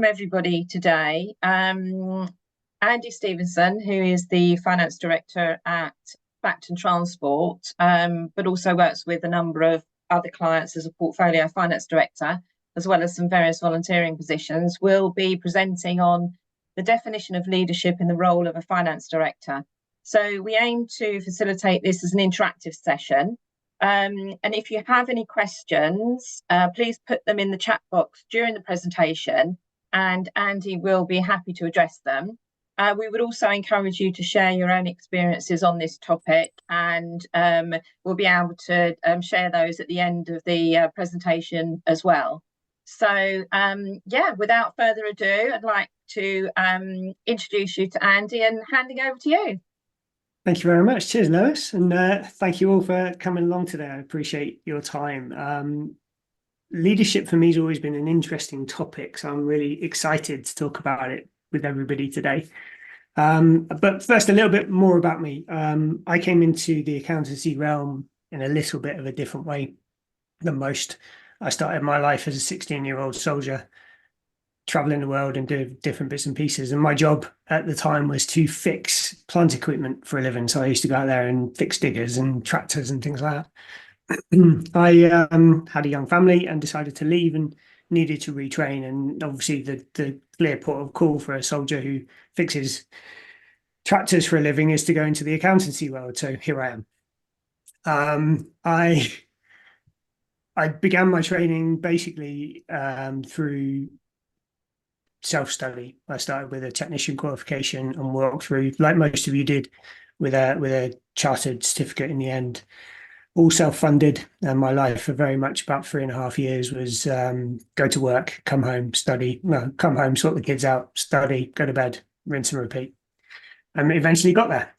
everybody today. Andy Stevenson, who is the finance director at Bacton Transport, but also works with a number of other clients as a portfolio finance director, as well as some various volunteering positions, will be presenting on the definition of leadership in the role of a finance director. So we aim to facilitate this as an interactive session. And if you have any questions, please put them in the chat box during the presentation, and Andy will be happy to address them. We would also encourage you to share your own experiences on this topic, and we'll be able to share those at the end of the presentation as well. So, without further ado, I'd like to introduce you to Andy and handing over to you. Thank you very much. Cheers, Lois. And thank you all for coming along today. I appreciate your time. Leadership for me has always been an interesting topic, so I'm really excited to talk about it with everybody today. But first, a little bit more about me. I came into the accountancy realm in a little bit of a different way than most. I started my life as a 16-year-old soldier, traveling the world and doing different bits and pieces. And my job at the time was to fix plant equipment for a living. So I used to go out there and fix diggers and tractors and things like that. I had a young family and decided to leave and needed to retrain. And obviously the clear port of call for a soldier who fixes tractors for a living is to go into the accountancy world. So here I am. I began my training basically through self-study. I started with a technician qualification and worked through, like most of you did, with a chartered certificate in the end. All self-funded, and my life for very much about 3.5 years was go to work, come home, study, come home, sort the kids out, study, go to bed, rinse and repeat. And eventually got there.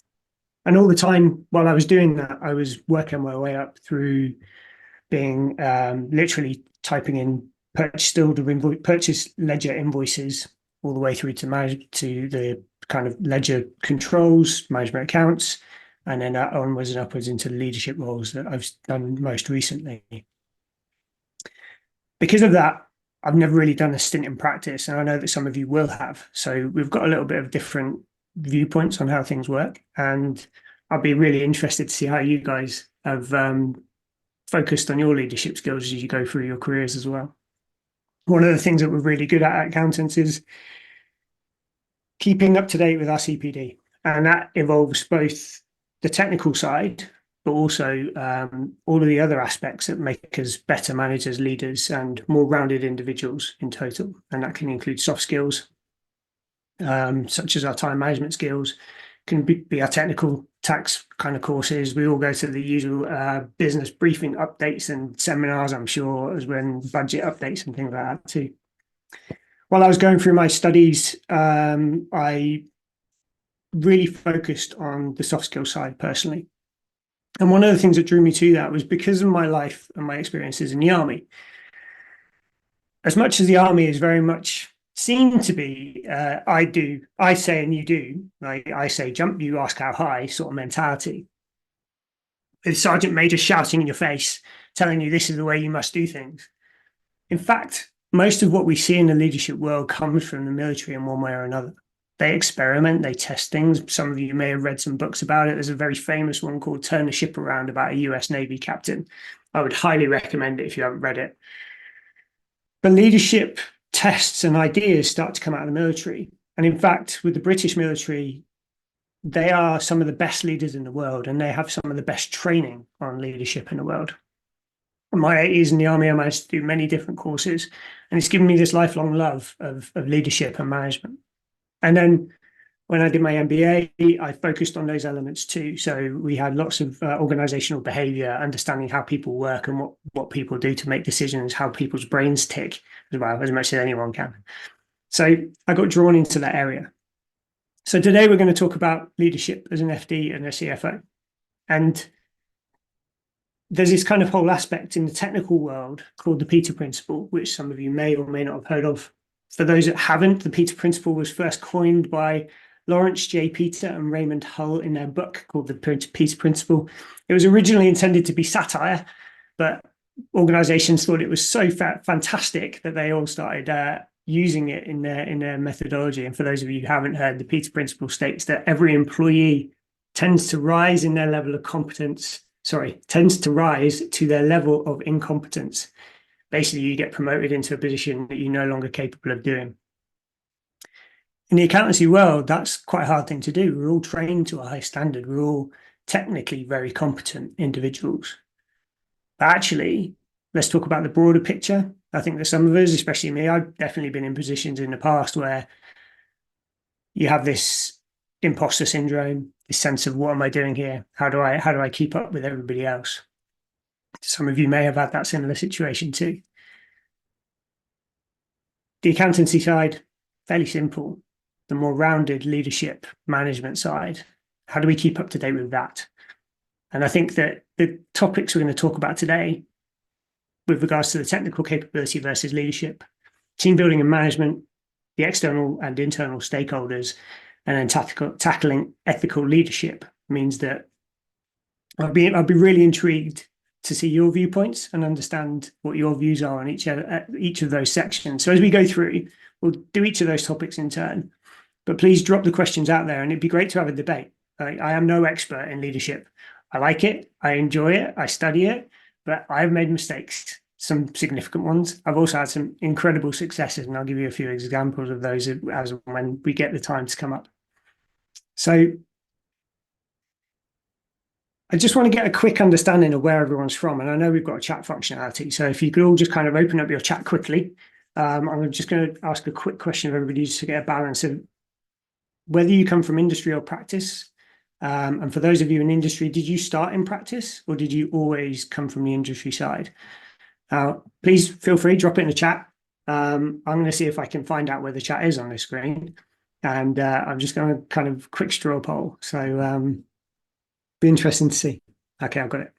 And all the time while I was doing that, I was working my way up through being literally typing in purchase ledger invoices all the way through to the kind of ledger controls, management accounts, and then onwards and upwards into the leadership roles that I've done most recently. Because of that, I've never really done a stint in practice, and I know that some of you will have. So we've got a little bit of different viewpoints on how things work, and I'll be really interested to see how you guys have focused on your leadership skills as you go through your careers as well. One of the things that we're really good at accountants is keeping up to date with our CPD. And that involves both the technical side, but also all of the other aspects that make us better managers, leaders, and more rounded individuals in total. And that can include soft skills, such as our time management skills, can be our technical tax kind of courses. We all go to the usual business briefing updates and seminars, I'm sure, as when budget updates and things like that too. While I was going through my studies, I really focused on the soft skill side personally. And one of the things that drew me to that was because of my life and my experiences in the army. As much as the army is very much seen to be I say and you do, like I say jump, you ask how high sort of mentality, with sergeant major shouting in your face telling you this is the way you must do things. In fact, most of what we see in the leadership world comes from the military in one way or another. They experiment, they test things. Some of you may have read some books about it. There's a very famous one called Turn the Ship Around about a US Navy captain. I would highly recommend it if you haven't read it. But leadership tests and ideas start to come out of the military. And in fact, with the British military, they are some of the best leaders in the world, and they have some of the best training on leadership in the world. In my 8 years in the army, I managed to do many different courses, and it's given me this lifelong love of leadership and management. And then when I did my MBA, I focused on those elements too. So we had lots of organizational behavior, understanding how people work and what people do to make decisions, how people's brains tick as well, as much as anyone can. So I got drawn into that area. So today we're going to talk about leadership as an FD and a CFO. And there's this kind of whole aspect in the technical world called the Peter Principle, which some of you may or may not have heard of. For those that haven't, the Peter Principle was first coined by Lawrence J. Peter and Raymond Hull in their book called The Peter Principle. It was originally intended to be satire, but organizations thought it was so fantastic that they all started using it in their methodology. And for those of you who haven't heard, the Peter Principle states that every employee tends to rise in their level of competence. Tends to rise to their level of incompetence. Basically, you get promoted into a position that you're no longer capable of doing. In the accountancy world, that's quite a hard thing to do. We're all trained to a high standard. We're all technically very competent individuals. But actually, let's talk about the broader picture. I think that some of us, especially me, I've definitely been in positions in the past where you have this imposter syndrome, this sense of what am I doing here? How do I keep up with everybody else? Some of you may have had that similar situation too. The accountancy side, fairly simple. The more rounded leadership management side, how do we keep up to date with that? And I think that the topics we're going to talk about today, with regards to the technical capability versus leadership, team building and management, the external and internal stakeholders, and then tackling ethical leadership, means that I'd be really intrigued to see your viewpoints and understand what your views are on each of those sections. So as we go through, we'll do each of those topics in turn. But please drop the questions out there, and it'd be great to have a debate. I am no expert in leadership. I like it, I enjoy it, I study it, but I've made mistakes, some significant ones. I've also had some incredible successes, and I'll give you a few examples of those as when we get the time to come up. So I just want to get a quick understanding of where everyone's from. And I know we've got a chat functionality. So if you could all just kind of open up your chat quickly. I'm just going to ask a quick question of everybody just to get a balance of whether you come from industry or practice. And for those of you in industry, did you start in practice or did you always come from the industry side? Please feel free, drop it in the chat. I'm going to see if I can find out where the chat is on this screen. And I'm just going to kind of quick straw poll. So be interesting to see. Okay, I've got it.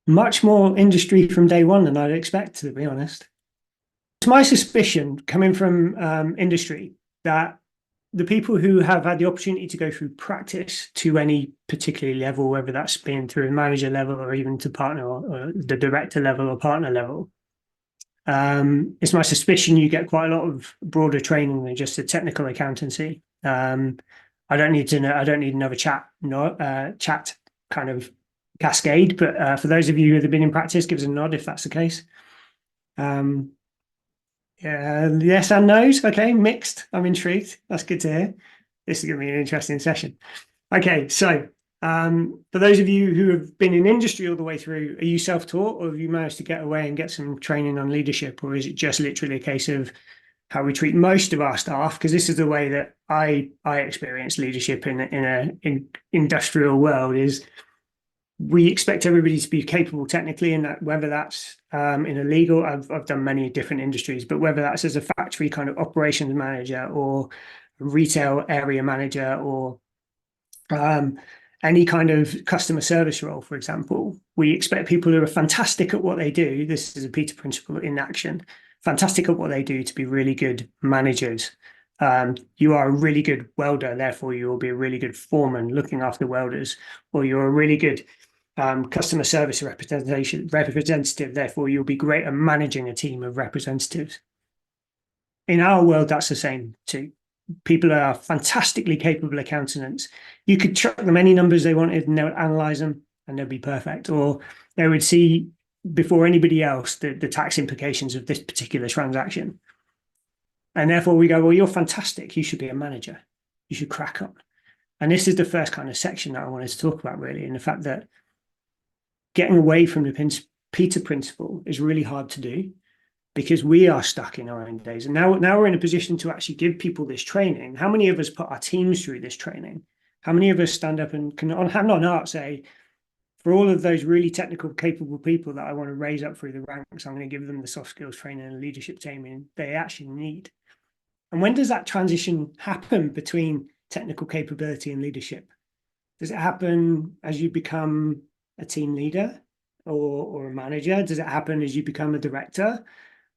Much more industry from day one than I'd expect, to be honest. It's my suspicion coming from industry that the people who have had the opportunity to go through practice to any particular level, whether that's been through a manager level or even to partner or the director level or partner level, it's my suspicion you get quite a lot of broader training than just a technical accountancy. I don't need to know. I don't need another chat kind of cascade. But for those of you who have been in practice, give us a nod if that's the case. Yes and no's. Okay, mixed. I'm intrigued. That's good to hear. This is going to be an interesting session. Okay, so for those of you who have been in industry all the way through, are you self-taught or have you managed to get away and get some training on leadership, or is it just literally a case of how we treat most of our staff? Because this is the way that I experience leadership in an industrial world, is we expect everybody to be capable technically, and that whether that's in a legal, I've done many different industries, but whether that's as a factory kind of operations manager or retail area manager or any kind of customer service role, for example, we expect people who are fantastic at what they do. This is a Peter Principle in action. Fantastic at what they do to be really good managers. You are a really good welder, therefore you will be a really good foreman looking after welders, or you're a really good customer service representative, therefore you'll be great at managing a team of representatives. In our world, that's the same too. People are fantastically capable accountants. You could chuck them any numbers they wanted and they would analyze them and they'd be perfect, or they would see before anybody else the tax implications of this particular transaction. And therefore we go, well, you're fantastic. You should be a manager. You should crack on. And this is the first kind of section that I wanted to talk about, really, and the fact that getting away from the Peter Principle is really hard to do because we are stuck in our own days. And now we're in a position to actually give people this training. How many of us put our teams through this training? How many of us stand up and can, on hand on heart, say, for all of those really technical, capable people that I want to raise up through the ranks, I'm going to give them the soft skills training and leadership training they actually need? And when does that transition happen between technical capability and leadership? Does it happen as you become a team leader or a manager? Does it happen as you become a director?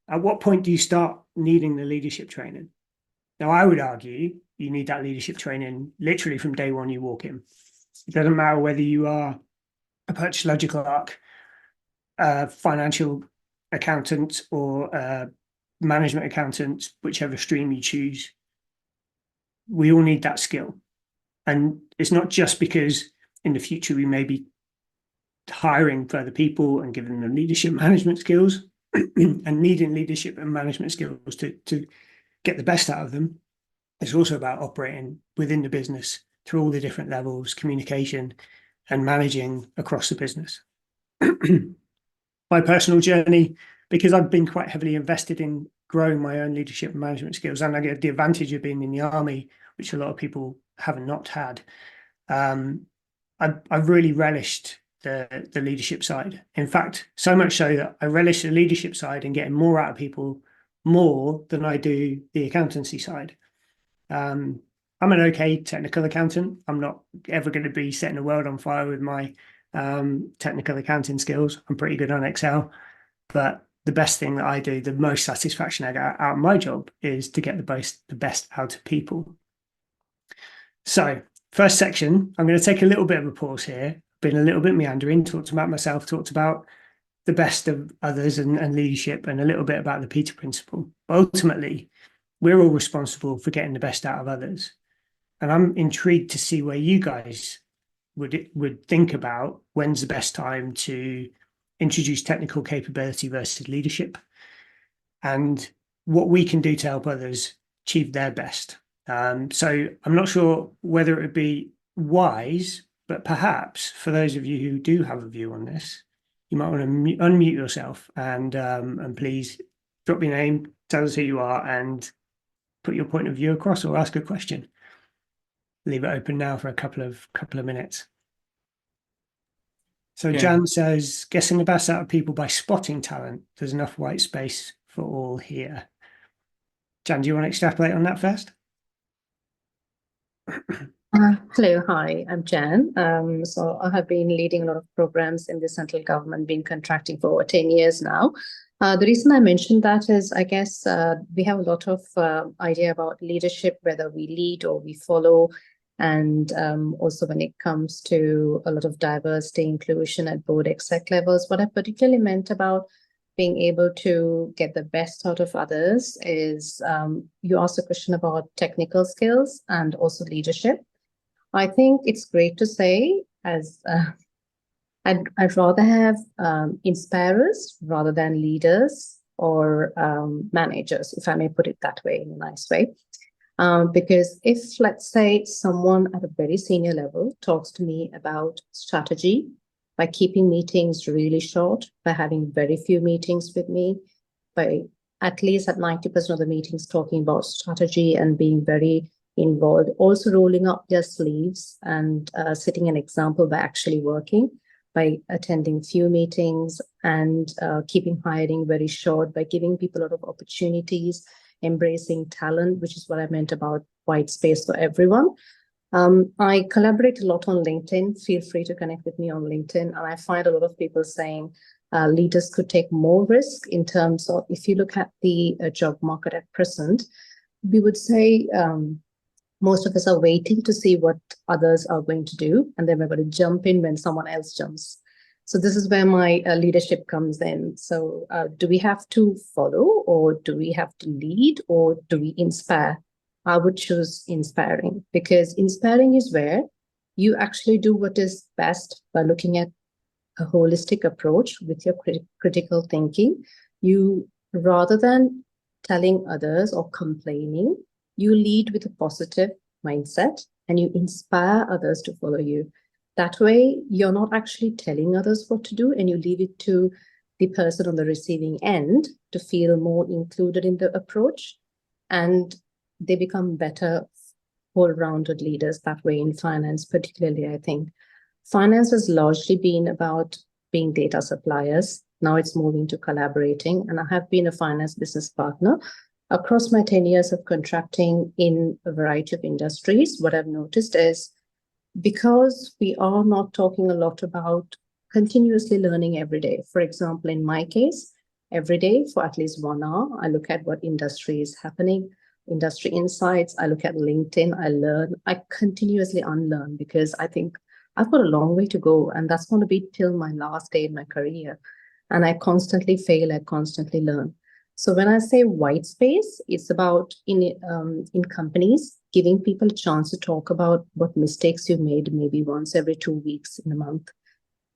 At what point do you start needing the leadership training? Now, I would argue you need that leadership training literally from day one you walk in. It doesn't matter whether you are a purchase ledger clerk, a financial accountant, or a management accountant, whichever stream you choose. We all need that skill. And it's not just because in the future we may be hiring further people and giving them leadership management skills and needing leadership and management skills to get the best out of them. It's also about operating within the business through all the different levels, communication, and managing across the business. My personal journey, because I've been quite heavily invested in growing my own leadership and management skills, and I get the advantage of being in the army, which a lot of people have not had. I've really relished the leadership side. In fact, so much so that I relish the leadership side and getting more out of people more than I do the accountancy side. I'm an okay technical accountant. I'm not ever going to be setting the world on fire with my technical accounting skills. I'm pretty good on Excel, but the best thing that I do, the most satisfaction I get out of my job, is to get the best out of people. So, first section, I'm going to take a little bit of a pause here, been a little bit meandering, talked about myself, talked about the best of others and leadership, and a little bit about the Peter Principle. But ultimately, we're all responsible for getting the best out of others. And I'm intrigued to see where you guys would think about when's the best time to introduce technical capability versus leadership, and what we can do to help others achieve their best. So I'm not sure whether it would be wise, but perhaps for those of you who do have a view on this, you might want to unmute yourself and please drop your name, tell us who you are, and put your point of view across, or ask a question. Leave it open now for a couple of minutes. So Jan says, guessing the best out of people by spotting talent. There's enough white space for all here. Jan, do you want to extrapolate on that first? Hello, hi, I'm Jan. So I have been leading a lot of programs in the central government, been contracting for over 10 years now. The reason I mentioned that is, I guess, we have a lot of idea about leadership, whether we lead or we follow. And also when it comes to a lot of diversity, inclusion at board exec levels, what I particularly meant about being able to get the best out of others is you asked a question about technical skills and also leadership. I think it's great to say as I'd rather have inspirers rather than leaders or managers, if I may put it that way, in a nice way. Because if, let's say, someone at a very senior level talks to me about strategy by keeping meetings really short, by having very few meetings with me, by at least at 90% of the meetings talking about strategy and being very involved, also rolling up their sleeves and setting an example by actually working, by attending few meetings and keeping hiring very short, by giving people a lot of opportunities, embracing talent, which is what I meant about white space for everyone. I collaborate a lot on LinkedIn. Feel free to connect with me on LinkedIn. And I find a lot of people saying leaders could take more risk in terms of, if you look at the job market at present, we would say most of us are waiting to see what others are going to do. And then we're going to jump in when someone else jumps. So this is where my leadership comes in. So do we have to follow, or do we have to lead, or do we inspire? I would choose inspiring, because inspiring is where you actually do what is best by looking at a holistic approach with your critical thinking. You, rather than telling others or complaining, you lead with a positive mindset and you inspire others to follow you. That way, you're not actually telling others what to do, and you leave it to the person on the receiving end to feel more included in the approach, and they become better, whole-rounded leaders that way in finance, particularly, I think. Finance has largely been about being data suppliers. Now it's moving to collaborating, and I have been a finance business partner across my 10 years of contracting in a variety of industries. What I've noticed is, because we are not talking a lot about continuously learning every day. For example, in my case, every day for at least 1 hour, I look at what industry is happening, industry insights, I look at LinkedIn, I learn, I continuously unlearn, because I think I've got a long way to go, and that's going to be till my last day in my career. And I constantly fail, I constantly learn. So when I say white space, it's about in companies giving people a chance to talk about what mistakes you made, maybe once every 2 weeks in a month,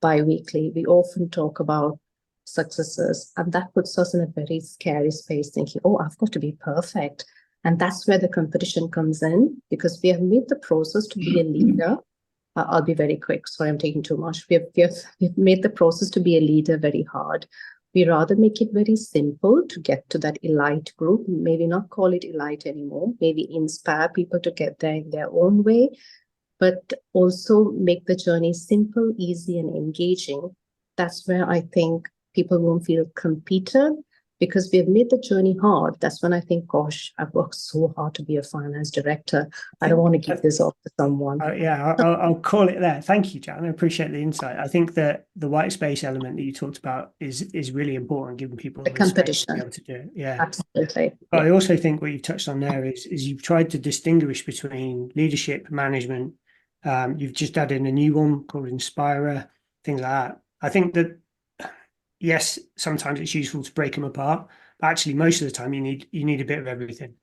bi-weekly. We often talk about successes, and that puts us in a very scary space, thinking, oh, I've got to be perfect. And that's where the competition comes in, because we have made the process to be a leader. I'll be very quick. Sorry, I'm taking too much. We've made the process to be a leader very hard. We rather make it very simple to get to that elite group, maybe not call it elite anymore, maybe inspire people to get there in their own way, but also make the journey simple, easy, and engaging. That's where I think people won't feel competed, because we have made the journey hard. That's when I think, gosh, I've worked so hard to be a finance director. I don't want to give this off to someone. Yeah, I'll call it there. Thank you, Jan. I appreciate the insight. I think that the white space element that you talked about is really important, giving people the competition to be able to do it. Yeah, absolutely. But I also think what you've touched on there is you've tried to distinguish between leadership, management. You've just added a new one called Inspirer, things like that. I think that yes, sometimes it's useful to break them apart, but actually most of the time you need a bit of everything.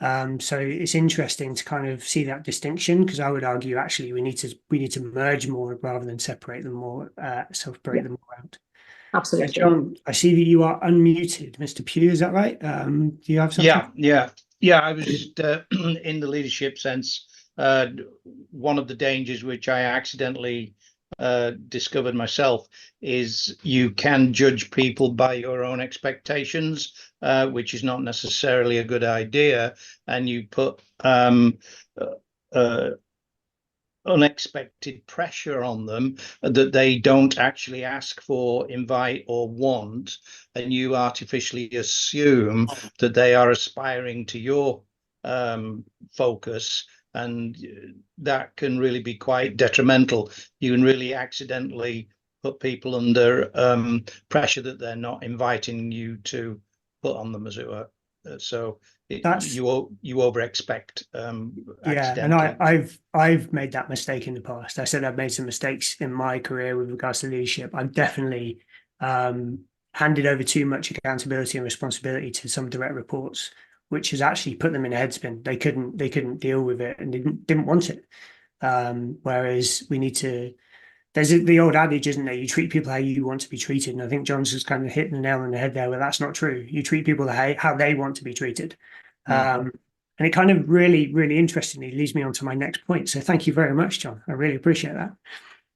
So it's interesting to kind of see that distinction, because I would argue actually we need to merge more rather than separate them more, separate them more out. Absolutely. John, I see that you are unmuted, Mr. Pugh. Is that right? Do you have something? Yeah. I was just in the leadership sense. One of the dangers which I accidentally discovered myself is you can judge people by your own expectations, which is not necessarily a good idea, and you put unexpected pressure on them that they don't actually ask for, invite, or want, and you artificially assume that they are aspiring to your focus, and that can really be quite detrimental. You can really accidentally put people under pressure that they're not inviting you to put on them, as it were. So you over expect. Yeah, and I've made that mistake in the past. I said I've made some mistakes in my career with regards to leadership. I've definitely handed over too much accountability and responsibility to some direct reports, which has actually put them in a headspin. They couldn't deal with it and didn't want it. Whereas we need to. There's the old adage, isn't there? You treat people how you want to be treated. And I think John's just kind of hitting the nail on the head there, where that's not true. You treat people how they want to be treated. And it kind of really, really interestingly leads me on to my next point. So thank you very much, John. I really appreciate that.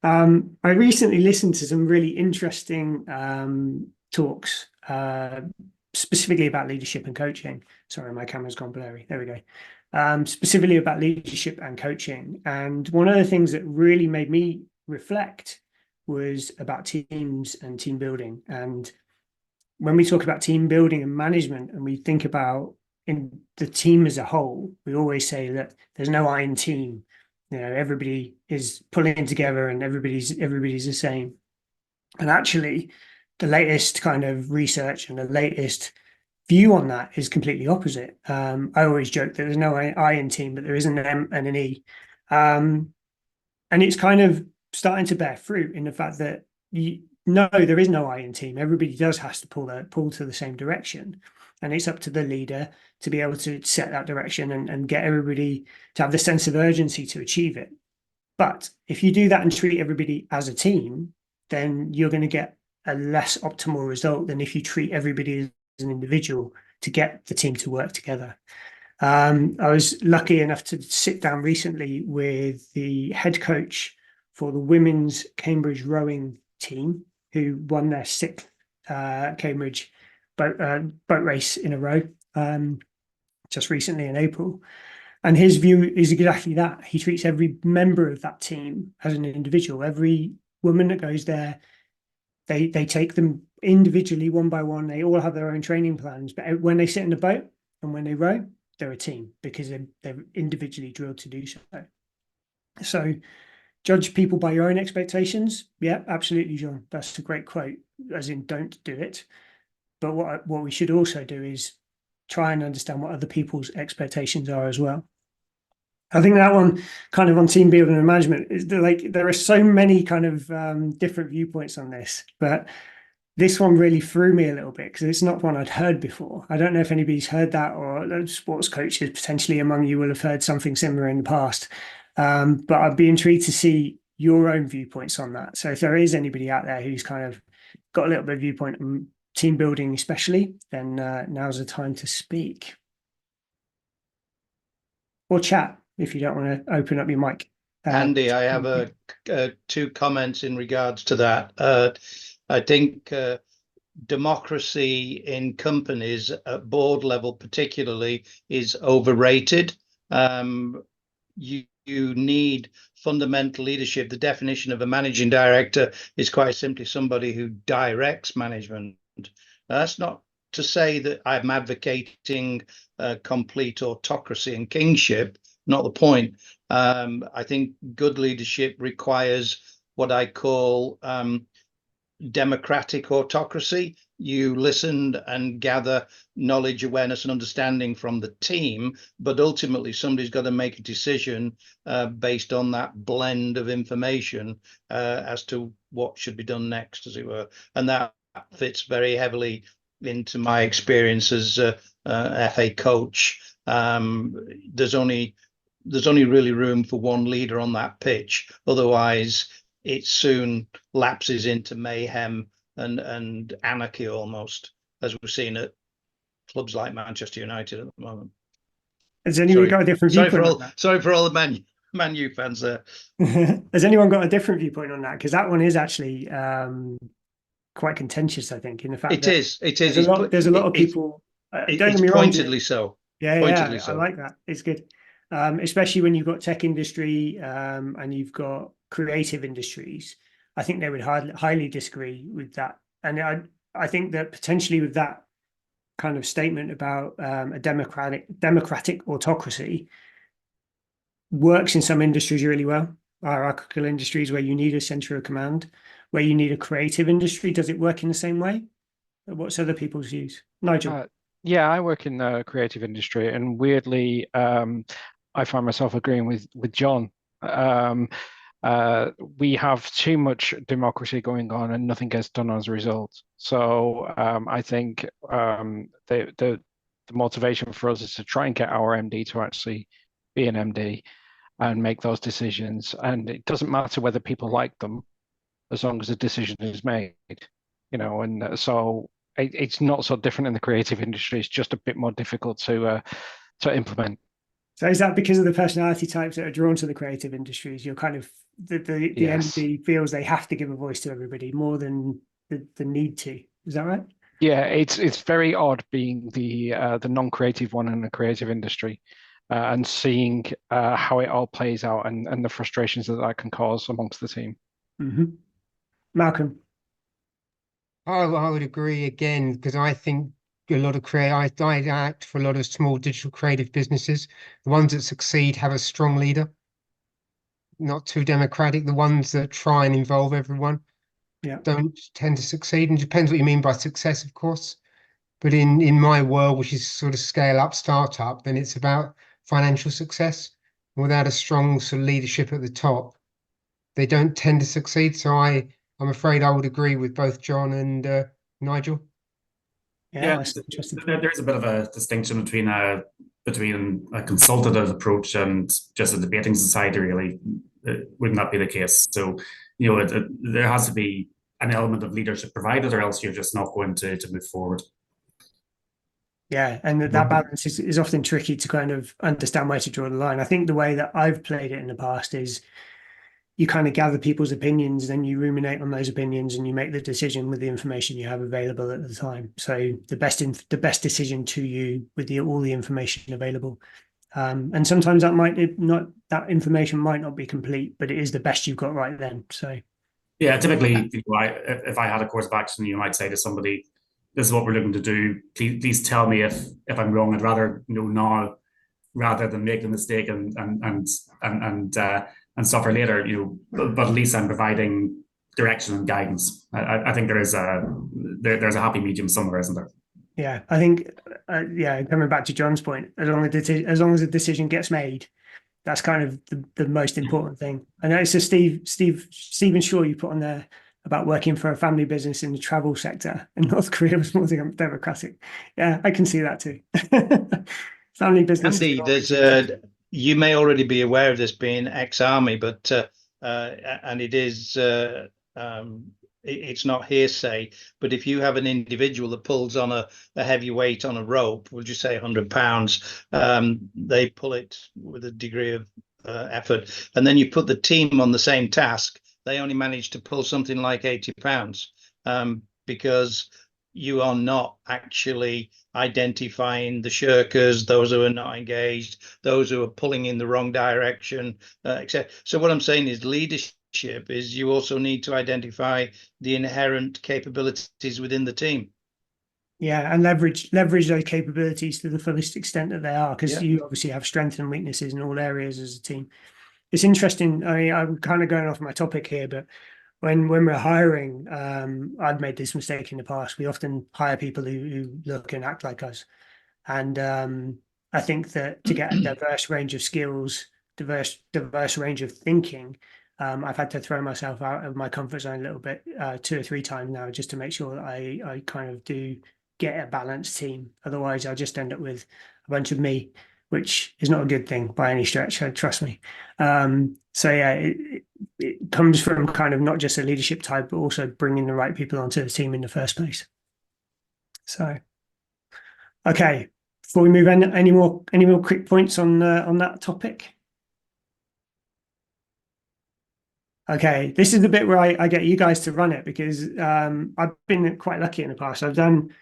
I recently listened to some really interesting talks, specifically about leadership and coaching. Sorry, my camera's gone blurry. There we go. Specifically about leadership and coaching. And one of the things that really made me reflect was about teams and team building. And when we talk about team building and management, and we think about in the team as a whole, we always say that there's no I in team. You know, everybody is pulling together and everybody's the same. And actually, the latest kind of research and the latest view on that is completely opposite. I always joke that there's no I in team, but there is an M and an E. And it's kind of starting to bear fruit in the fact that there is no I in team. Everybody has to pull to the same direction. And it's up to the leader to be able to set that direction and get everybody to have the sense of urgency to achieve it. But if you do that and treat everybody as a team, then you're going to get a less optimal result than if you treat everybody as an individual to get the team to work together. I was lucky enough to sit down recently with the head coach for the women's Cambridge rowing team, who won their 6th Cambridge boat race in a row just recently in April. And his view is exactly that. He treats every member of that team as an individual. Every woman that goes there, they take them individually, one by one. They all have their own training plans. But when they sit in the boat and when they row, they're a team because they're individually drilled to do so. So judge people by your own expectations. Yeah, absolutely, John. That's a great quote, as in don't do it. But what we should also do is try and understand what other people's expectations are as well. I think that one kind of on team building and management is there are so many kind of different viewpoints on this, but this one really threw me a little bit because it's not one I'd heard before. I don't know if anybody's heard that, or sports coaches potentially among you will have heard something similar in the past. But I'd be intrigued to see your own viewpoints on that. So if there is anybody out there who's kind of got a little bit of viewpoint on team building especially, then now's the time to speak. Or chat if you don't want to open up your mic. Andy, I have two comments in regards to that. I think democracy in companies at board level particularly is overrated. You need fundamental leadership. The definition of a managing director is quite simply somebody who directs management. That's not to say that I'm advocating complete autocracy and kingship, not the point. I think good leadership requires what I call democratic autocracy. You listen and gather knowledge, awareness, and understanding from the team, but ultimately somebody's got to make a decision based on that blend of information as to what should be done next, as it were. And that fits very heavily into my experience as a FA coach. There's only really room for one leader on that pitch. Otherwise, it soon lapses into mayhem and anarchy almost, as we're seeing at clubs like Manchester United at the moment. Has anyone got a different viewpoint? Sorry for all the Man U fans there. Has anyone got a different viewpoint on that? Because that one is actually quite contentious, I think, in the fact it is. There's a lot of people. Don't get me wrong. Pointedly so. Yeah, so. I like that. It's good, especially when you've got tech industry and you've got creative industries. I think they would highly disagree with that, and I think that potentially with that kind of statement about a democratic autocracy works in some industries really well. Hierarchical industries where you need a center of command, where you need a creative industry. Does it work in the same way? What's other people's views? Nigel? Yeah, I work in the creative industry, and weirdly, I find myself agreeing with John. We have too much democracy going on, and nothing gets done as a result. So I think the motivation for us is to try and get our MD to actually be an MD and make those decisions. And it doesn't matter whether people like them, as long as the decision is made. And so it's not so different in the creative industry. It's just a bit more difficult to implement. So is that because of the personality types that are drawn to the creative industries? You're kind of the MD feels they have to give a voice to everybody more than the need to. Is that right? Yeah, it's very odd being the non-creative one in the creative industry, and seeing how it all plays out and the frustrations that can cause amongst the team. Mm-hmm. Malcolm. I would agree again, because I think a lot of I act for a lot of small digital creative businesses. The ones that succeed have a strong leader, not too democratic. The ones that try and involve everyone don't tend to succeed. And it depends what you mean by success, of course. But in my world, which is sort of scale up startup, then it's about financial success. Without a strong sort of leadership at the top, they don't tend to succeed. So I'm afraid I would agree with both John and Nigel. Yeah, there's a bit of a distinction between a consultative approach and just a debating society, really. Wouldn't that be the case? So, there has to be an element of leadership provided, or else you're just not going to move forward. Yeah, and that balance is often tricky to kind of understand where to draw the line. I think the way that I've played it in the past is you kind of gather people's opinions, then you ruminate on those opinions, and you make the decision with the information you have available at the time. So the best decision to you with all the information available. And sometimes that information might not be complete, but it is the best you've got right then. So yeah, typically, if I had a course of action, you might say to somebody, "This is what we're looking to do. Please tell me if I'm wrong. I'd rather know now rather than make the mistake and suffer later." But at least I'm providing direction and guidance. I think there's a happy medium somewhere, isn't there? Yeah, I think coming back to John's point, as long as the decision gets made, That's kind of the most important thing. I know it's a Stephen Shaw you put on there about working for a family business in the travel sector, and North Korea was more democratic. Yeah, I can see that too. Family business. Andy, there's you may already be aware of this being ex-army, but and it is it's not hearsay, but if you have an individual that pulls on a heavy weight on a rope, we'll just say 100 pounds, they pull it with a degree of effort, and then you put the team on the same task, they only manage to pull something like 80 pounds, because you are not actually identifying the shirkers, those who are not engaged, those who are pulling in the wrong direction, etc. So what I'm saying is leadership is you also need to identify the inherent capabilities within the team. Yeah, and leverage those capabilities to the fullest extent that they are, because you obviously have strengths and weaknesses in all areas as a team. It's interesting. I mean, I'm kind of going off my topic here, but when we're hiring, I've made this mistake in the past. We often hire people who look and act like us, and I think that to get a diverse range of skills, diverse range of thinking, I've had to throw myself out of my comfort zone a little bit 2 or 3 times now, just to make sure that I kind of do get a balanced team. Otherwise, I just end up with a bunch of me, which is not a good thing by any stretch. Trust me. So yeah, it comes from kind of not just a leadership type, but also bringing the right people onto the team in the first place. So, okay, before we move on, any more quick points on that topic? Okay, this is the bit where I get you guys to run it, because I've been quite lucky in the past. I've done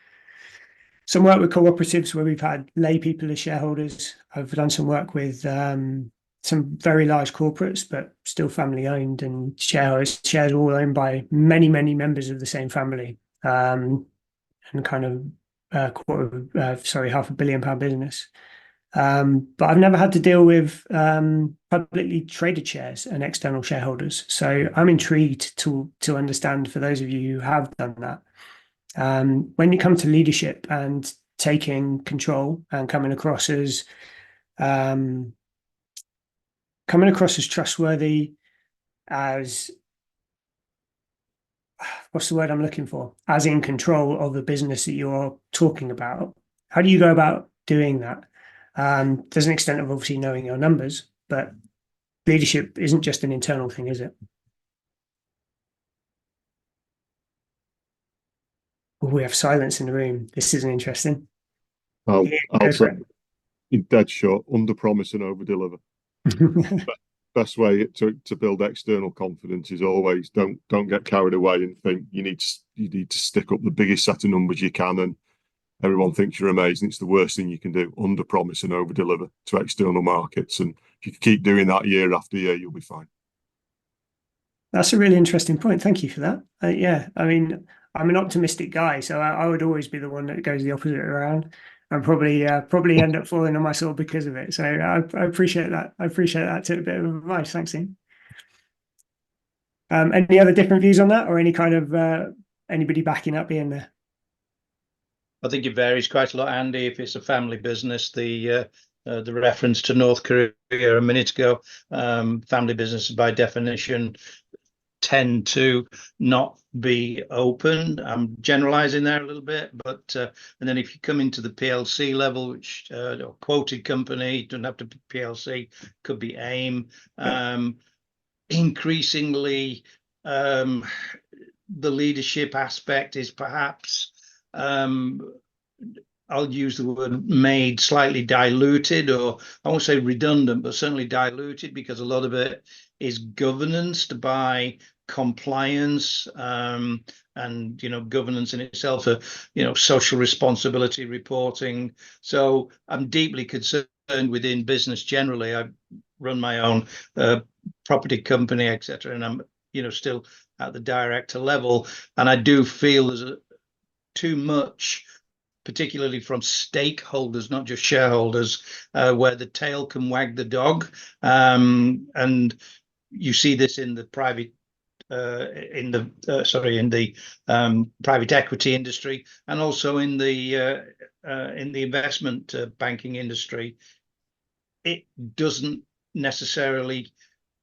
some work with cooperatives where we've had lay people as shareholders. I've done some work with some very large corporates, but still family owned, and shares all owned by many members of the same family, and kind of £500 million business. But I've never had to deal with publicly traded shares and external shareholders. So I'm intrigued to understand, for those of you who have done that, when you come to leadership and taking control and coming across as trustworthy, as what's the word I'm looking for? As in control of the business that you're talking about. How do you go about doing that? There's an extent of obviously knowing your numbers, but leadership isn't just an internal thing, is it? Oh, we have silence in the room. This isn't interesting. I'll say in dead short, under promise and over deliver. Best way to build external confidence is always don't get carried away and think you need to stick up the biggest set of numbers you can, and everyone thinks you're amazing. It's the worst thing you can do. Under promise and over deliver to external markets, and if you keep doing that year after year, you'll be fine. That's a really interesting point. Thank you for that. Yeah, I mean, I'm an optimistic guy, so I would always be the one that goes the opposite around, and probably end up falling on my sword because of it. So I appreciate that. I appreciate that tip, a bit of advice. Thanks, Ian. Any other different views on that, or any kind of anybody backing up Ian there? I think it varies quite a lot, Andy. If it's a family business, the reference to North Korea a minute ago, family businesses by definition tend to not be open. I'm generalizing there a little bit, but and then if you come into the PLC level, which or quoted company, doesn't have to be PLC, could be AIM. Increasingly, the leadership aspect is perhaps, I'll use the word made slightly diluted, or I won't say redundant, but certainly diluted, because a lot of it is governanced by compliance, and governance in itself, social responsibility reporting. So I'm deeply concerned within business generally. I run my own property company, etc., and I'm still at the director level, and I do feel there's too much, particularly from stakeholders, not just shareholders, where the tail can wag the dog, and you see this in the private private equity industry, and also in the investment banking industry. It doesn't necessarily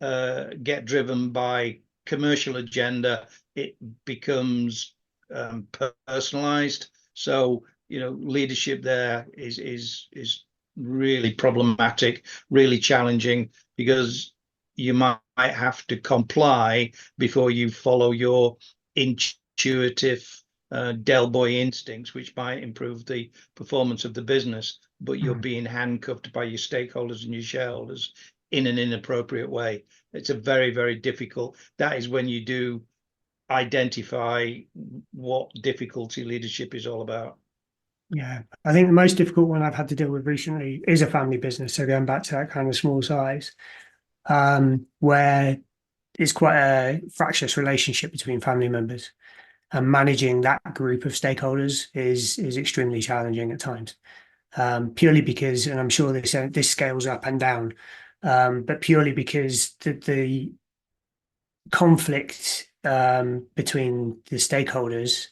get driven by commercial agenda. It becomes personalized. So, leadership there is really problematic, really challenging, because you might have to comply before you follow your intuitive Del Boy instincts, which might improve the performance of the business, but you're being handcuffed by your stakeholders and your shareholders in an inappropriate way. It's a very, very difficult. That is when you do identify what difficulty leadership is all about. Yeah, I think the most difficult one I've had to deal with recently is a family business. So going back to that kind of small size, where it's quite a fractious relationship between family members, and managing that group of stakeholders is extremely challenging at times. Purely because, and I'm sure this scales up and down, but purely because the conflict between the stakeholders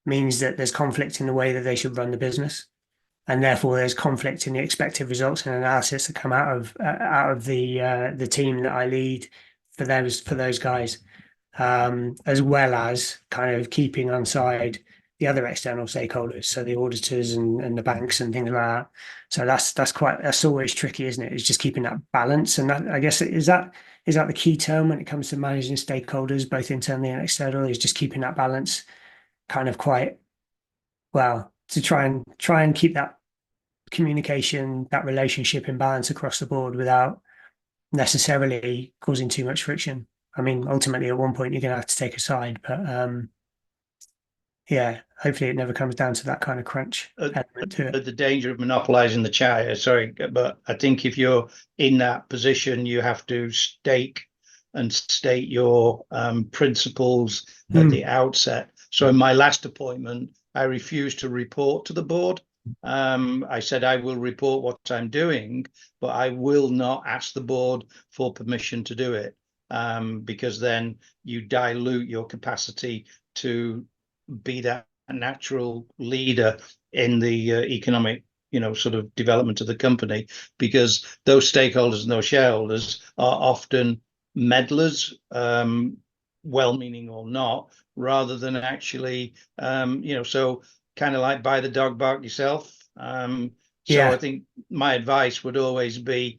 means that there's conflict in the way that they should run the business, and therefore there's conflict in the expected results and analysis that come out of the team that I lead for those guys, as well as kind of keeping on side the other external stakeholders, so the auditors and the banks and things like that. So that's always tricky, isn't it? It's just keeping that balance, and that, I guess, is that the key term when it comes to managing stakeholders, both internally and externally, is just keeping that balance kind of quite well, to try and keep that communication, that relationship in balance across the board without necessarily causing too much friction. I mean, ultimately, at one point, you're going to have to take a side, but yeah, hopefully it never comes down to that kind of crunch element to it. At the danger of monopolizing the chair, sorry, but I think if you're in that position, you have to state your principles at the outset. So in my last appointment, I refused to report to the board. I said I will report what I'm doing, but I will not ask the board for permission to do it, because then you dilute your capacity to be that natural leader in the economic, sort of development of the company, because those stakeholders and those shareholders are often meddlers, well-meaning or not, rather than actually, so kind of like buy the dog, bark yourself. So I think my advice would always be,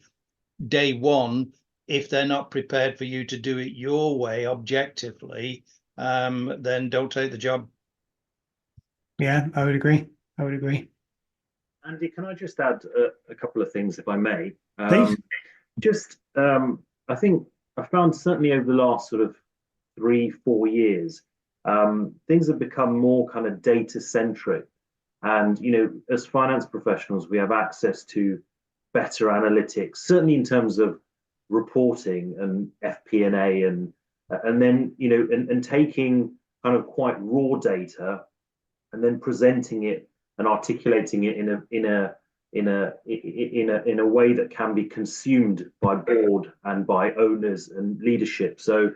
day one, if they're not prepared for you to do it your way objectively, then don't take the job. Yeah, I would agree. Andy, can I just add a couple of things, if I may? Please. I think I found certainly over the last sort of 3-4 years, things have become more kind of data centric. And, as finance professionals, we have access to better analytics, certainly in terms of reporting and FP&A, and then, and taking kind of quite raw data and then presenting it and articulating it in a way that can be consumed by board and by owners and leadership. So,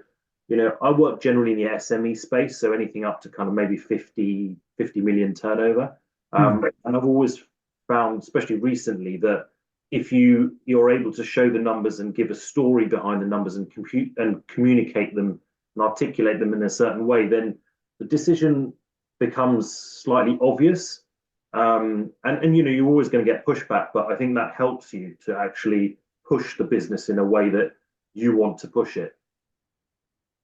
I work generally in the SME space, so anything up to kind of maybe 50 million turnover. And I've always found, especially recently, that if you're able to show the numbers and give a story behind the numbers and communicate them and articulate them in a certain way, then the decision becomes slightly obvious. And you're always going to get pushback, but I think that helps you to actually push the business in a way that you want to push it.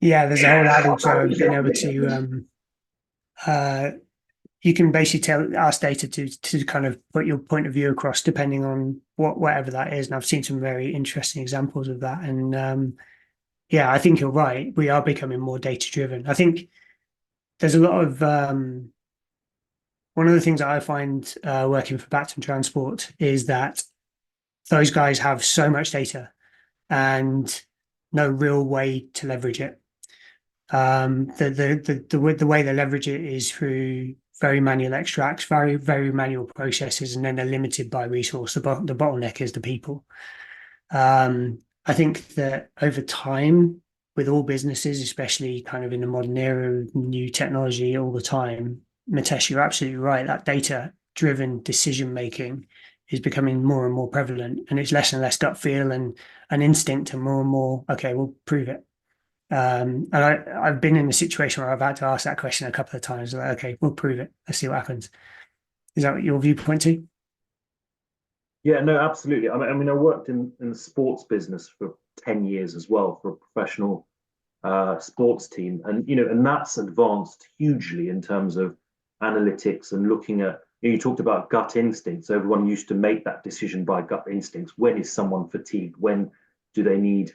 Yeah, there's a whole adage of being able to you can basically ask data to kind of put your point of view across, depending on whatever that is. And I've seen some very interesting examples of that. And yeah, I think you're right. We are becoming more data driven. I think there's a lot of one of the things that I find working for Bacton Transport is that those guys have so much data and no real way to leverage it. The way they leverage it is through very manual extracts, very, very manual processes, and then they're limited by resource. The bottleneck is the people. I think that over time, with all businesses, especially kind of in the modern era of new technology all the time, Mitesh, you're absolutely right. That data-driven decision-making is becoming more and more prevalent, and it's less and less gut feel and an instinct, and more, okay, we'll prove it. And I've been in a situation where I've had to ask that question a couple of times, like, okay, we'll prove it. Let's see what happens. Is that your viewpoint too? Yeah, no, absolutely. I mean, I worked in the sports business for 10 years as well for a professional sports team, and that's advanced hugely in terms of analytics and looking at. You talked about gut instincts. Everyone used to make that decision by gut instincts. When is someone fatigued? When do they need,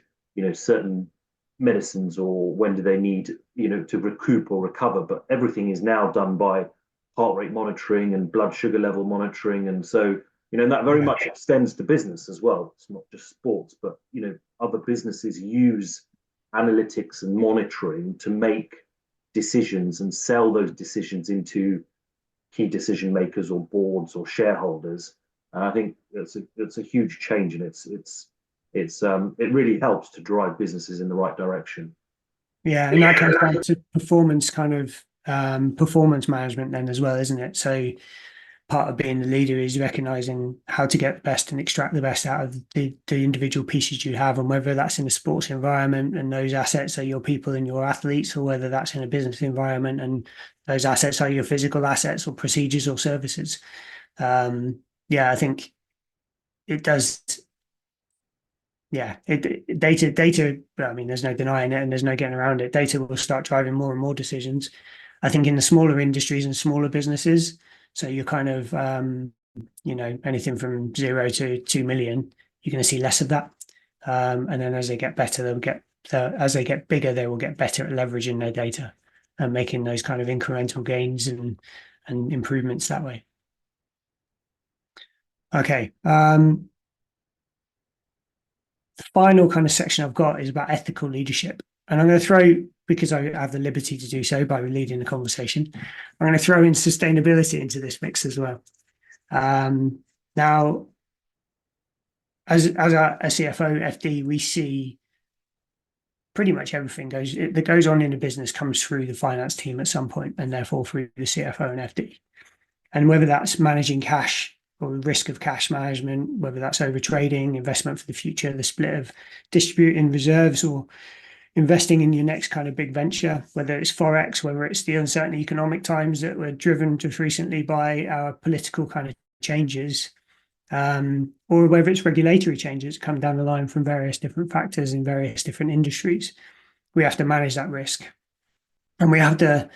certain medicines, or when do they need, to recoup or recover? But everything is now done by heart rate monitoring and blood sugar level monitoring, and so and that very much extends to business as well. It's not just sports, but other businesses use analytics and monitoring to make decisions and sell those decisions into key decision makers or boards or shareholders. And I think it's a huge change, and it really helps to drive businesses in the right direction. Yeah, and that comes down to performance performance management then as well, isn't it? So part of being the leader is recognizing how to get the best and extract the best out of the individual pieces you have, and whether that's in a sports environment and those assets are your people and your athletes, or whether that's in a business environment and those assets are your physical assets or procedures or services. I think it does. Yeah, data. I mean, there's no denying it, and there's no getting around it. Data will start driving more and more decisions. I think in the smaller industries and smaller businesses, so you're kind of, anything from 0 to 2 million, you're going to see less of that. And then as they get better, as they get bigger, they will get better at leveraging their data and making those kind of incremental gains and improvements that way. Okay. The final kind of section I've got is about ethical leadership. And I'm going to throw, because I have the liberty to do so by leading the conversation, I'm going to throw in sustainability into this mix as well. Now, as a CFO, FD, we see pretty much everything that goes on in a business comes through the finance team at some point, and therefore through the CFO and FD. And whether that's managing cash or risk of cash management, whether that's over trading, investment for the future, the split of distributing reserves, or investing in your next kind of big venture, whether it's Forex, whether it's the uncertain economic times that were driven just recently by our political kind of changes, or whether it's regulatory changes come down the line from various different factors in various different industries. We have to manage that risk, and we have to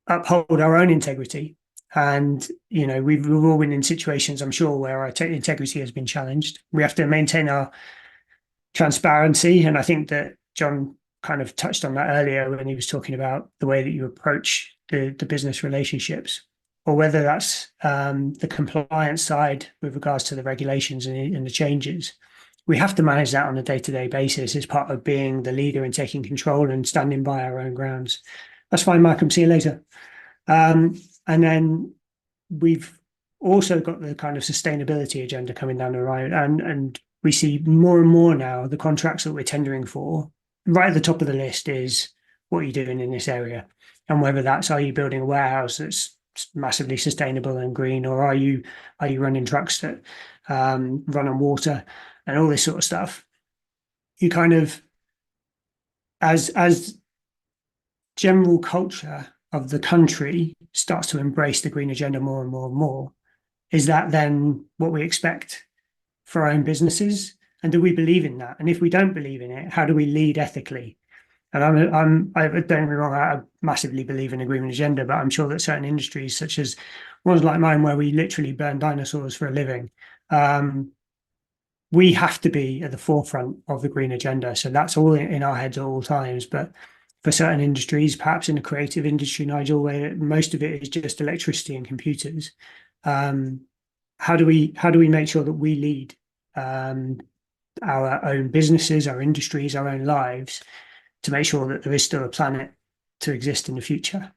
uphold our own integrity. And, we've all been in situations, I'm sure, where our integrity has been challenged. We have to maintain our transparency. And I think that John kind of touched on that earlier when he was talking about the way that you approach the business relationships, or whether that's the compliance side with regards to the regulations and the changes. We have to manage that on a day-to-day basis as part of being the leader and taking control and standing by our own grounds. That's fine, Malcolm. See you later. And then we've also got the kind of sustainability agenda coming down the road, and we see more and more now the contracts that we're tendering for. Right at the top of the list is what are you doing in this area, and whether that's, are you building a warehouse that's massively sustainable and green, or are you running trucks that run on water and all this sort of stuff. You kind of, as general culture of the country starts to embrace the green agenda more and more and more, is that then what we expect for our own businesses? And do we believe in that? And if we don't believe in it, how do we lead ethically? And I don't get me wrong, I massively believe in a green agenda, but I'm sure that certain industries, such as ones like mine, where we literally burn dinosaurs for a living, we have to be at the forefront of the green agenda. So that's all in our heads at all times. But for certain industries, perhaps in the creative industry, Nigel, where most of it is just electricity and computers, how do we make sure that we lead our own businesses, our industries, our own lives, to make sure that there is still a planet to exist in the future?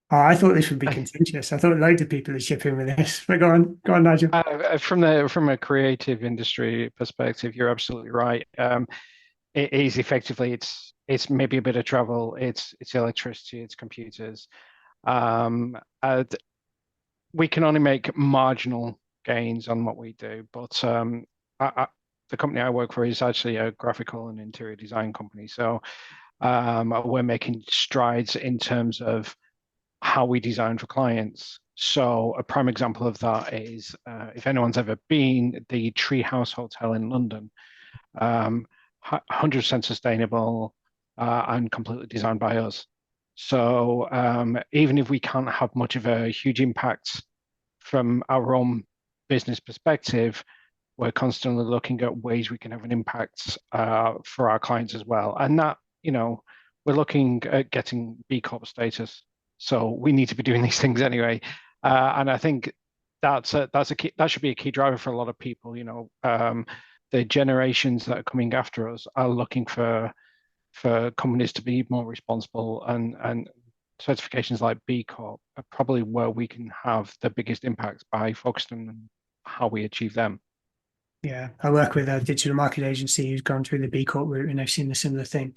Oh, I thought this would be contentious. I thought loads of people would chip in with this. But go on, Nigel. From a creative industry perspective, you're absolutely right. It is effectively, it's it's maybe a bit of travel, it's electricity, it's computers. And we can only make marginal gains on what we do, but the company I work for is actually a graphical and interior design company. So we're making strides in terms of how we design for clients. So a prime example of that is if anyone's ever been, the Treehouse Hotel in London, 100% sustainable and completely designed by us. So even if we can't have much of a huge impact from our own business perspective, we're constantly looking at ways we can have an impact for our clients as well. And that, we're looking at getting B Corp status. So we need to be doing these things anyway. And I think that's a key, that should be a key driver for a lot of people. The generations that are coming after us are looking for companies to be more responsible, and certifications like B Corp are probably where we can have the biggest impact by focusing on how we achieve them. Yeah, I work with a digital market agency who's gone through the B Corp route, and they've seen a similar thing.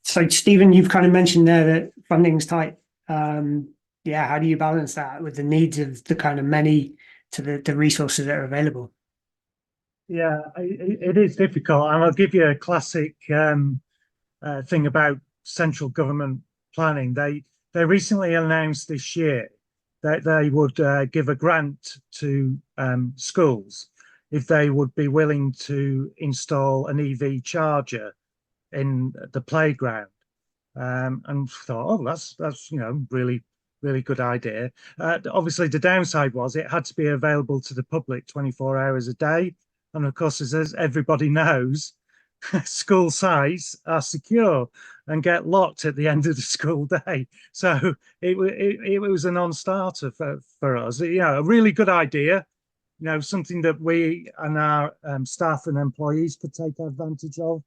So, Stephen, you've kind of mentioned there that funding's tight. Yeah, how do you balance that with the needs of the kind of many to the resources that are available? Yeah, it is difficult, and I'll give you a classic thing about central government planning. They recently announced this year that they would give a grant to schools if they would be willing to install an EV charger in the playground. And thought, oh, that's really good idea. Obviously, the downside was it had to be available to the public 24 hours a day. And of course, as everybody knows, school sites are secure and get locked at the end of the school day. So it was a non-starter for us. A really good idea, something that we and our staff and employees could take advantage of,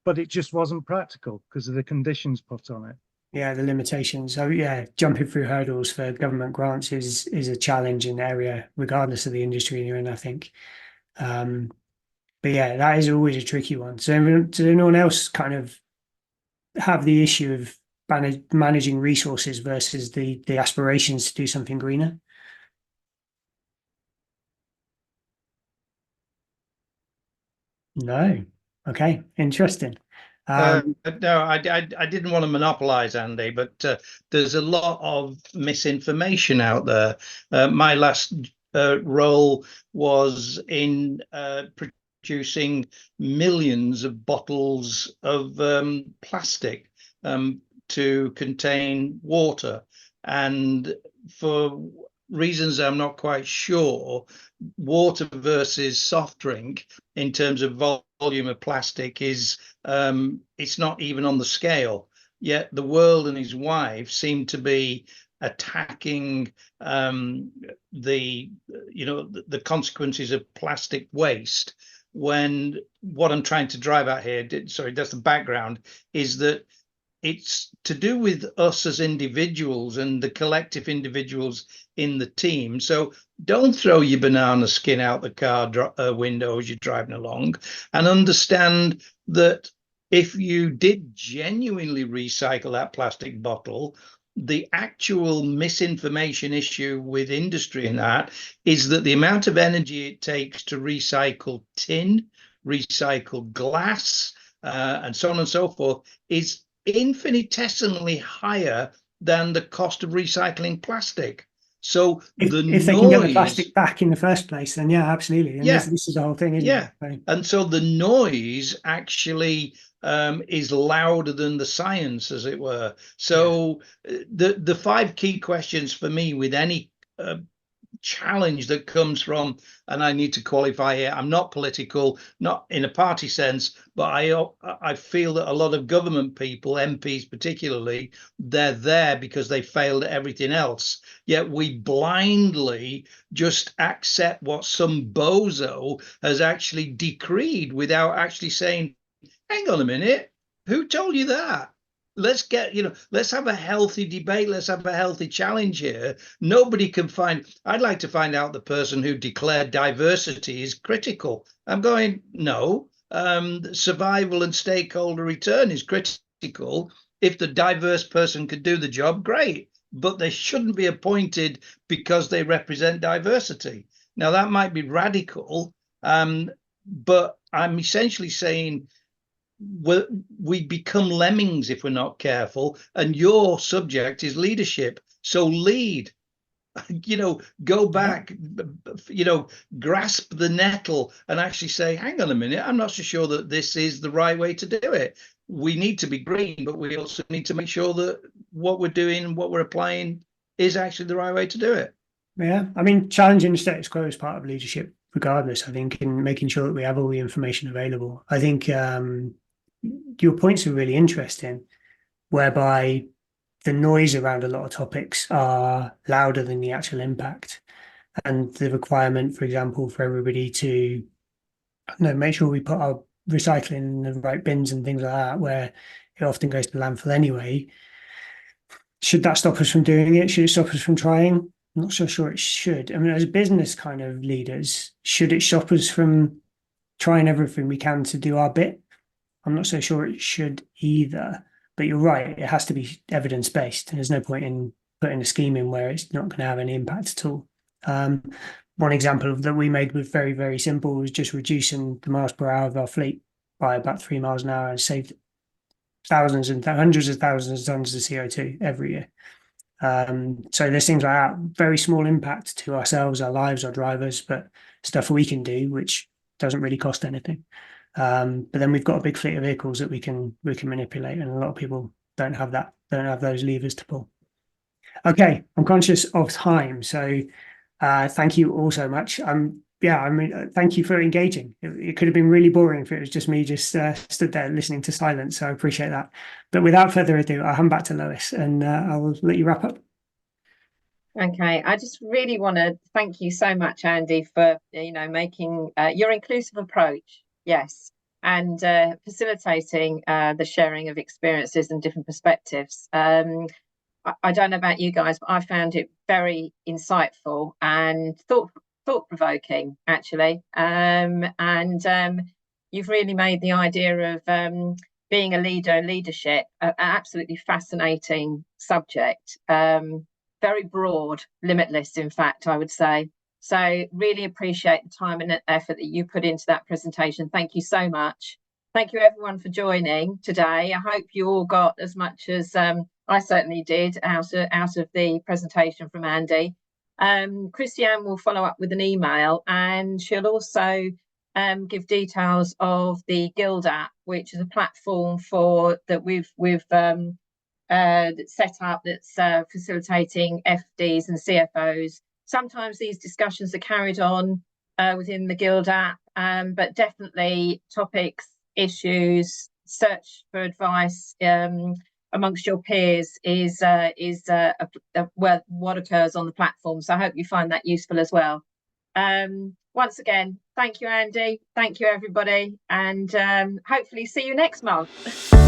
but it just wasn't practical because of the conditions put on it. Yeah, the limitations. So yeah, jumping through hurdles for government grants is a challenging area, regardless of the industry you're in, I think. But yeah, that is always a tricky one. So does anyone else kind of have the issue of managing resources versus the aspirations to do something greener? No. Okay, interesting. No, I didn't want to monopolize, Andy, but there's a lot of misinformation out there. My last role was in producing millions of bottles of plastic to contain water. And for reasons I'm not quite sure, water versus soft drink in terms of volume of plastic is it's not even on the scale. Yet the world and his wife seem to be attacking the consequences of plastic waste, when what I'm trying to drive at here, sorry, that's the background, is that it's to do with us as individuals and the collective individuals in the team. So don't throw your banana skin out the car window as you're driving along, and understand that if you did genuinely recycle that plastic bottle, the actual misinformation issue with industry in that is that the amount of energy it takes to recycle tin, recycle glass, and so on and so forth is infinitesimally higher than the cost of recycling plastic. So if they can get the plastic back in the first place, then yeah, absolutely. And yeah, this is the whole thing, isn't it? Right? And so the noise actually is louder than the science, as it were. So the 5 key questions for me with any challenge that comes from, and I need to qualify here, I'm not political, not in a party sense, but I feel that a lot of government people, MPs particularly, they're there because they failed at everything else. Yet we blindly just accept what some bozo has actually decreed without actually saying, hang on a minute, who told you that? Let's let's have a healthy debate. Let's have a healthy challenge here. Nobody can I'd like to find out the person who declared diversity is critical. I'm going, no, survival and stakeholder return is critical. If the diverse person could do the job, great, but they shouldn't be appointed because they represent diversity. Now, that might be radical, but I'm essentially saying we become lemmings if we're not careful, and your subject is leadership. So lead, go back, grasp the nettle and actually say, hang on a minute, I'm not so sure that this is the right way to do it. We need to be green, but we also need to make sure that what we're doing and what we're applying is actually the right way to do it. Yeah, I mean, challenging the status quo is part of leadership, regardless, I think, in making sure that we have all the information available. I think your points are really interesting, whereby the noise around a lot of topics are louder than the actual impact. And the requirement, for example, for everybody to, I don't know, make sure we put our recycling in the right bins and things like that, where it often goes to landfill anyway. Should that stop us from doing it? Should it stop us from trying? I'm not so sure it should. I mean, as business kind of leaders, should it stop us from trying everything we can to do our bit? I'm not so sure it should either. But you're right, it has to be evidence-based, and there's no point in putting a scheme in where it's not going to have any impact at all. One example that we made was very, very simple, was just reducing the miles per hour of our fleet by about 3 miles an hour and saved thousands and hundreds of thousands of tons of CO2 every year. So there's things like that, very small impact to ourselves, our lives, our drivers, but stuff we can do which doesn't really cost anything. But then we've got a big fleet of vehicles that we can manipulate, and a lot of people don't have that, don't have those levers to pull. Okay, I'm conscious of time, so thank you all so much. Thank you for engaging. It could have been really boring if it was just me just stood there listening to silence, so I appreciate that. But without further ado, I'll hand back to Lois, and I'll let you wrap up. Okay, I just really want to thank you so much, Andy, for making your inclusive approach. Yes, and facilitating the sharing of experiences and different perspectives. I don't know about you guys, but I found it very insightful and thought-provoking, actually. You've really made the idea of being a leader, leadership, an absolutely fascinating subject. Very broad, limitless, in fact, I would say. So really appreciate the time and effort that you put into that presentation. Thank you so much. Thank you everyone for joining today. I hope you all got as much as I certainly did out of the presentation from Andy. Christiane will follow up with an email, and she'll also give details of the Guild app, which is a platform that we've set up that's facilitating FDs and CFOs. Sometimes these discussions are carried on within the Guild app, but definitely topics, issues, search for advice amongst your peers is what occurs on the platform. So I hope you find that useful as well. Once again, thank you, Andy. Thank you, everybody, and hopefully see you next month.